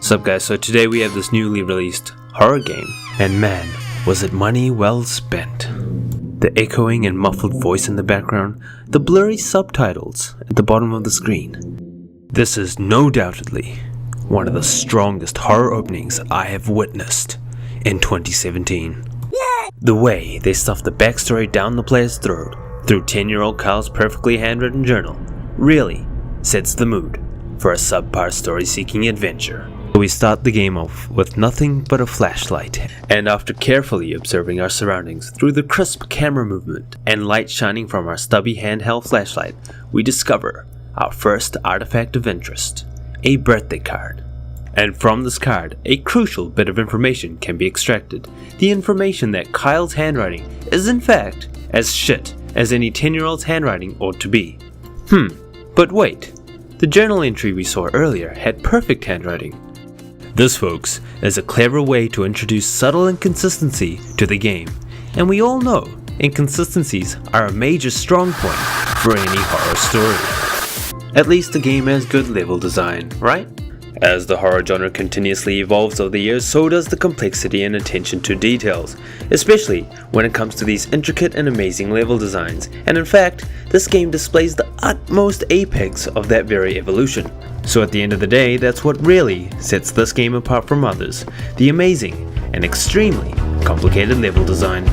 Sup guys, so today we have this newly released horror game, and man, was it money well spent. The echoing and muffled voice in the background, the blurry subtitles at the bottom of the screen. This is no doubtedly one of the strongest horror openings I have witnessed in 2017. The way they stuff the backstory down the player's throat through 10-year-old Kyle's perfectly handwritten journal really sets the mood for a subpar story-seeking adventure. We start the game off with nothing but a flashlight, and after carefully observing our surroundings through the crisp camera movement and light shining from our stubby handheld flashlight, we discover our first artifact of interest, a birthday card. And from this card, a crucial bit of information can be extracted. The information that Kyle's handwriting is in fact as shit as any 10-year-old's handwriting ought to be. But wait, the journal entry we saw earlier had perfect handwriting. This, folks, is a clever way to introduce subtle inconsistency to the game, and we all know inconsistencies are a major strong point for any horror story. At least the game has good level design, right? As the horror genre continuously evolves over the years, so does the complexity and attention to details, especially when it comes to these intricate and amazing level designs, and in fact, this game displays the utmost apex of that very evolution. So at the end of the day, that's what really sets this game apart from others, the amazing and extremely complicated level design.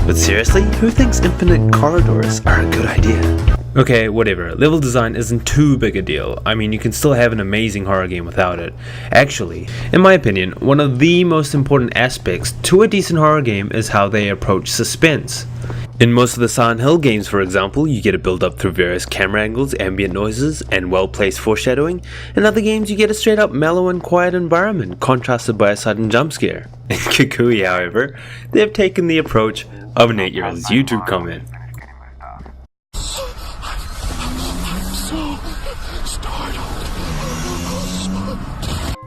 But seriously, who thinks infinite corridors are a good idea? Okay, whatever, level design isn't too big a deal. I mean, you can still have an amazing horror game without it. Actually, in my opinion, one of the most important aspects to a decent horror game is how they approach suspense. In most of the Silent Hill games, for example, you get a build up through various camera angles, ambient noises, and well-placed foreshadowing. In other games, you get a straight up mellow and quiet environment, contrasted by a sudden jump scare. In Kukui, however, they've taken the approach of an 8-year-old's YouTube comment.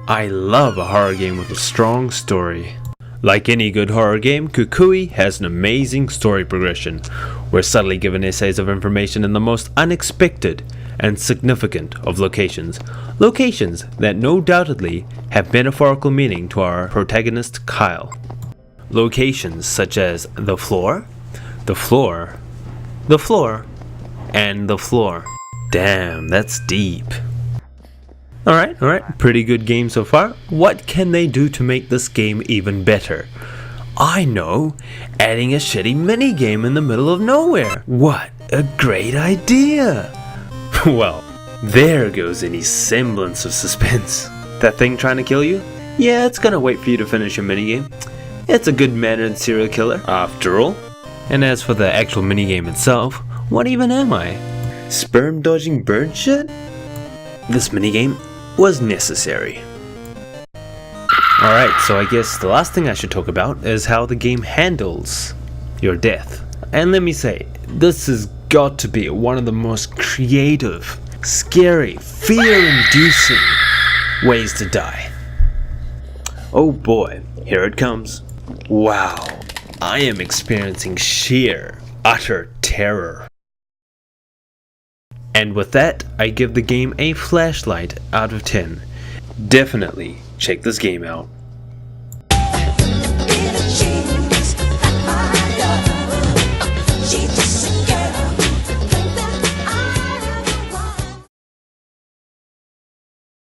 I love a horror game with a strong story. Like any good horror game, Kukui has an amazing story progression. We're subtly given essays of information in the most unexpected and significant of locations. Locations that no doubtedly have metaphorical meaning to our protagonist Kyle. Locations such as the floor, the floor, the floor, and the floor. Damn, that's deep. Alright, pretty good game so far. What can they do to make this game even better? I know, adding a shitty minigame in the middle of nowhere. What a great idea! Well, there goes any semblance of suspense. That thing trying to kill you? Yeah, it's gonna wait for you to finish your minigame. It's a good-mannered serial killer, after all. And as for the actual minigame itself, what even am I? Sperm-dodging bird shit? This minigame was necessary. Alright, so I guess the last thing I should talk about is how the game handles your death. And let me say, this has got to be one of the most creative, scary, fear-inducing ways to die. Oh boy, here it comes. Wow, I am experiencing sheer, utter terror. And with that, I give the game a flashlight out of 10. Definitely check this game out.